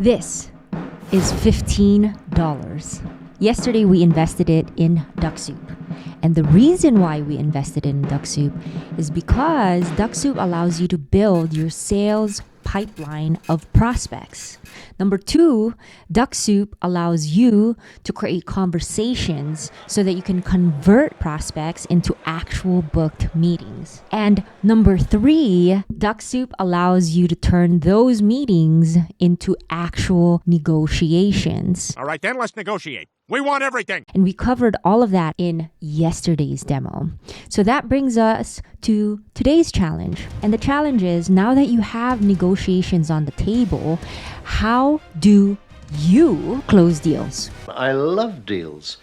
This is $15. Yesterday, we invested it in DuckSoup. And the reason why we invested in DuckSoup is because DuckSoup allows you to build your sales pipeline of prospects. Number two, DuckSoup allows you to create conversations so that you can convert prospects into actual booked meetings. And number three, DuckSoup allows you to turn those meetings into actual negotiations. All right, then let's negotiate. We want everything. And we covered all of that in yesterday's demo. So that brings us to today's challenge. And the challenge is, now that you have negotiations on the table, how do you close deals? I love deals.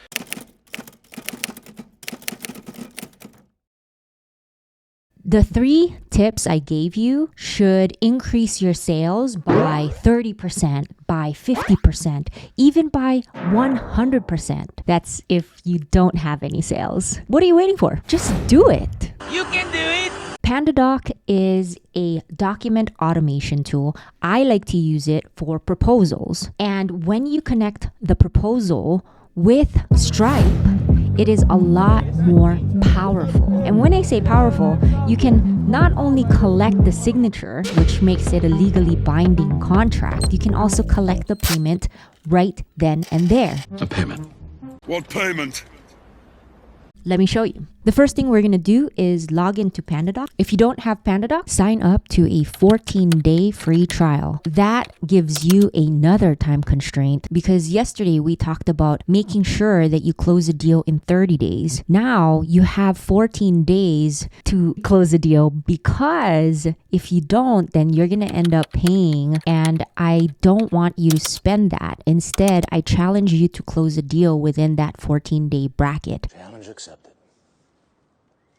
The 3 tips I gave you should increase your sales by 30%, by 50%, even by 100%. That's if you don't have any sales. What are you waiting for? Just do it. You can do it. PandaDoc is a document automation tool. I like to use it for proposals. And when you connect the proposal with Stripe, it is a lot more powerful. And when I say powerful, you can not only collect the signature, which makes it a legally binding contract, you can also collect the payment right then and there. A payment. What payment? Let me show you. The first thing we're going to do is log into PandaDoc. If you don't have PandaDoc, sign up to a 14-day free trial. That gives you another time constraint because yesterday we talked about making sure that you close a deal in 30 days. Now you have 14 days to close a deal because if you don't, then you're going to end up paying, and I don't want you to spend that. Instead, I challenge you to close a deal within that 14-day bracket. Challenge accepted.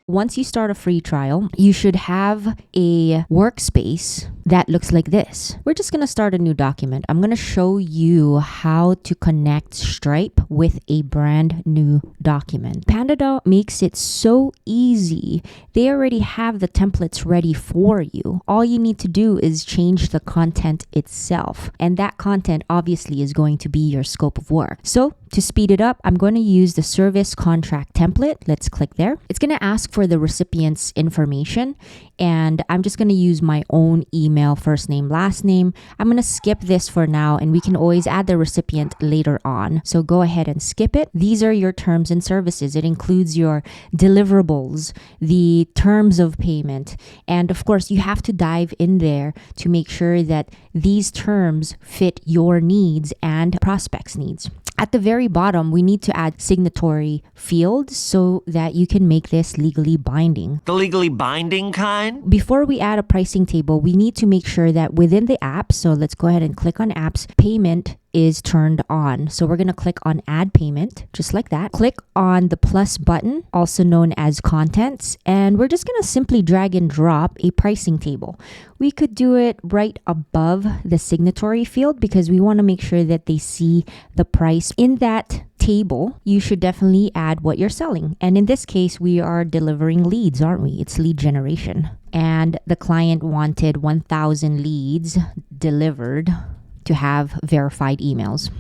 Once you start a free trial, you should have a workspace that looks like this. We're just going to start a new document. I'm going to show you how to connect Stripe with a brand new document. PandaDoc makes it so easy. They already have the templates ready for you. All you need to do is change the content itself. And that content obviously is going to be your scope of work. So to speed it up, I'm going to use the service contract template. Let's click there. It's going to ask for the recipient's information, and I'm just going to use my own email, first name, last name. I'm going to skip this for now, and we can always add the recipient later on. So go ahead and skip it. These are your terms and services. It includes your deliverables, the terms of payment, and of course, you have to dive in there to make sure that these terms fit your needs and prospects' needs. At the very bottom, we need to add signatory fields so that you can make this legally binding. The legally binding kind? Before we add a pricing table, we need to make sure that within the app, so let's go ahead and click on apps, payment is turned on. So we're going to click on add payment, just like that. Click on the plus button, also known as contents, and we're just going to simply drag and drop a pricing table. We could do it right above the signatory field because we want to make sure that they see the price. In that table, you should definitely add what you're selling. And in this case, we are delivering leads, aren't we? It's lead generation. And the client wanted 1,000 leads delivered to have verified emails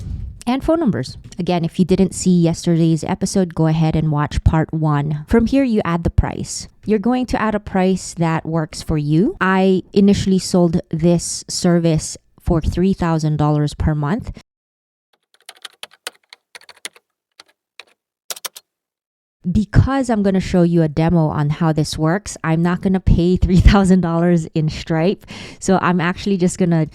and phone numbers. Again, if you didn't see yesterday's episode, go ahead and watch part 1. From here, you add the price. You're going to add a price that works for you. I initially sold this service for $3,000 per month. Because I'm going to show you a demo on how this works, I'm not going to pay $3,000 in Stripe. So I'm actually just going to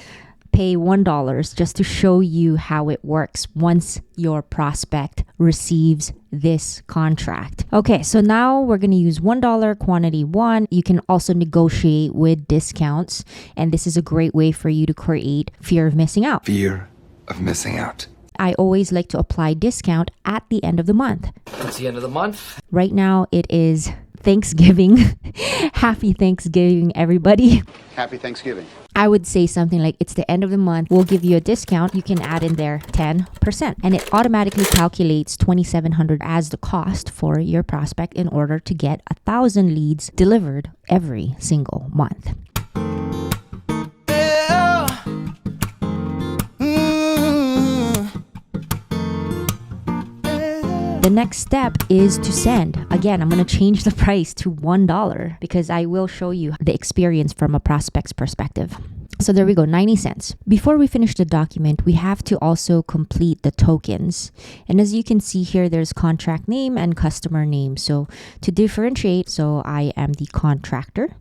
pay $1 just to show you how it works once your prospect receives this contract. Okay, so now we're going to use $1 quantity 1. You can also negotiate with discounts, and this is a great way for you to create fear of missing out. Fear of missing out. I always like to apply discount at the end of the month. It's the end of the month. Right now it is Thanksgiving. Happy Thanksgiving, everybody. Happy Thanksgiving. I would say something like, it's the end of the month, we'll give you a discount. You can add in there 10%, and it automatically calculates $2,700 as the cost for your prospect in order to get 1,000 leads delivered every single month. Yeah. The next step is to send. Again, I'm going to change the price to $1 because I will show you the experience from a prospect's perspective. So there we go, 90 cents. Before we finish the document, we have to also complete the tokens. And as you can see here, there's contract name and customer name. So to differentiate, so I am the contractor.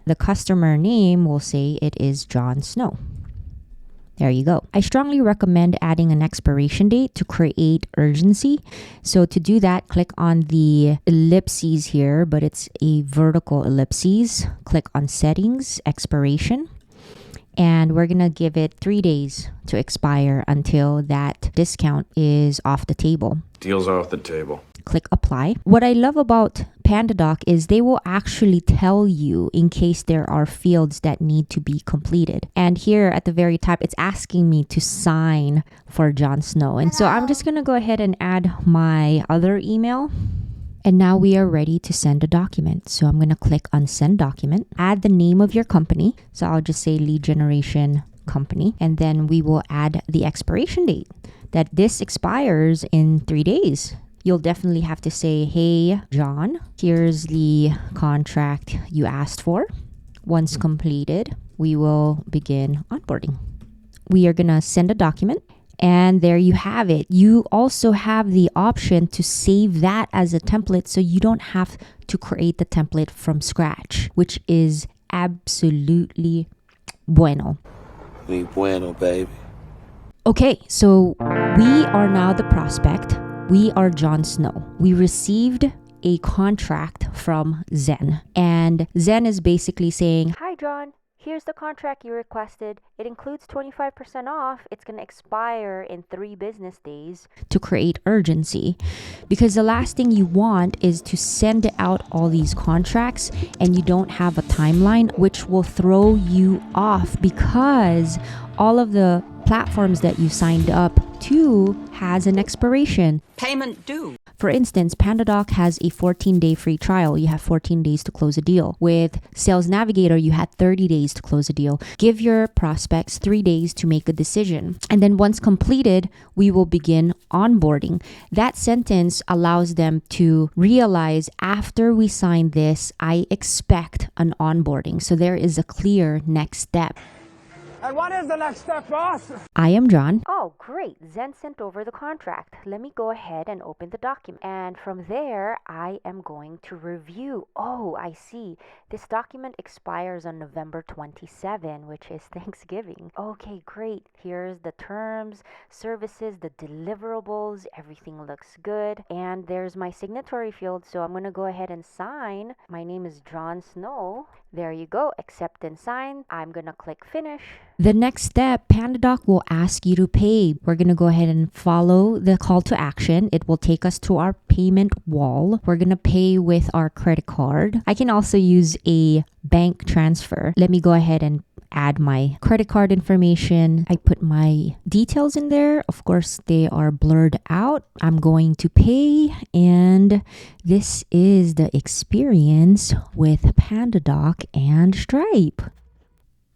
The customer name will say it is Jon Snow. There you go. I strongly recommend adding an expiration date to create urgency. So to do that, click on the ellipses here, but it's a vertical ellipses. Click on settings, expiration, and we're going to give it 3 days to expire until that discount is off the table. Deals off the table. Click apply. What I love about PandaDoc is they will actually tell you in case there are fields that need to be completed. And here at the very top, it's asking me to sign for Jon Snow. And so I'm just going to go ahead and add my other email. And now we are ready to send a document. So I'm going to click on send document, add the name of your company. So I'll just say Lead Generation Company. And then we will add the expiration date that this expires in 3 days. You'll definitely have to say, hey, John, here's the contract you asked for. Once completed, we will begin onboarding. We are going to send a document. And there you have it. You also have the option to save that as a template so you don't have to create the template from scratch, which is absolutely bueno. Mi bueno, baby. Okay, so we are now the prospect. We are Jon Snow. We received a contract from Zen. And Zen is basically saying, hi, John. Here's the contract you requested. It includes 25% off. It's going to expire in 3 business days to create urgency. Because the last thing you want is to send out all these contracts and you don't have a timeline, which will throw you off because all of the platforms that you signed up to has an expiration. Payment due. For instance, PandaDoc has a 14-day free trial. You have 14 days to close a deal. With Sales Navigator, you had 30 days to close a deal. Give your prospects 3 days to make a decision. And then once completed, we will begin onboarding. That sentence allows them to realize after we sign this, I expect an onboarding. So there is a clear next step. And what is the next step, boss? I am John. Oh, great. Zen sent over the contract. Let me go ahead and open the document. And from there, I am going to review. Oh, I see. This document expires on November 27, which is Thanksgiving. Okay, great. Here's the terms, services, the deliverables. Everything looks good. And there's my signatory field. So I'm going to go ahead and sign. My name is Jon Snow. There you go. Accept and sign. I'm going to click finish. The next step, PandaDoc will ask you to pay. We're going to go ahead and follow the call to action. It will take us to our payment wall. We're going to pay with our credit card. I can also use a bank transfer. Let me go ahead and add my credit card information. I put my details in there. Of course, they are blurred out. I'm going to pay, and this is the experience with PandaDoc and Stripe.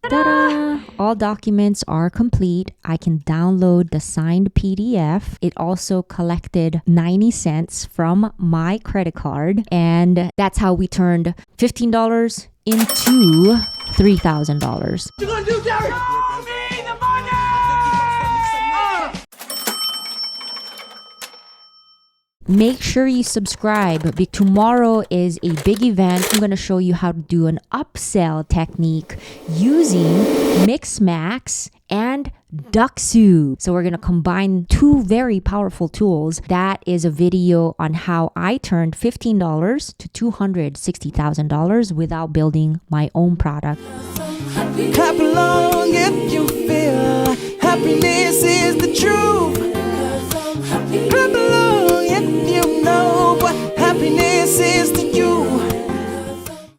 Ta-da! All documents are complete. I can download the signed PDF. It also collected 90 cents from my credit card, and that's how we turned $15 into $3,000. You're gonna do, Derek? Show me the money! Make sure you subscribe. Tomorrow is a big event. I'm going to show you how to do an upsell technique using Mixmax and Ducksu. So we're going to combine 2 very powerful tools. That is a video on how I turned $15 to $260,000 without building my own product. Clap along if you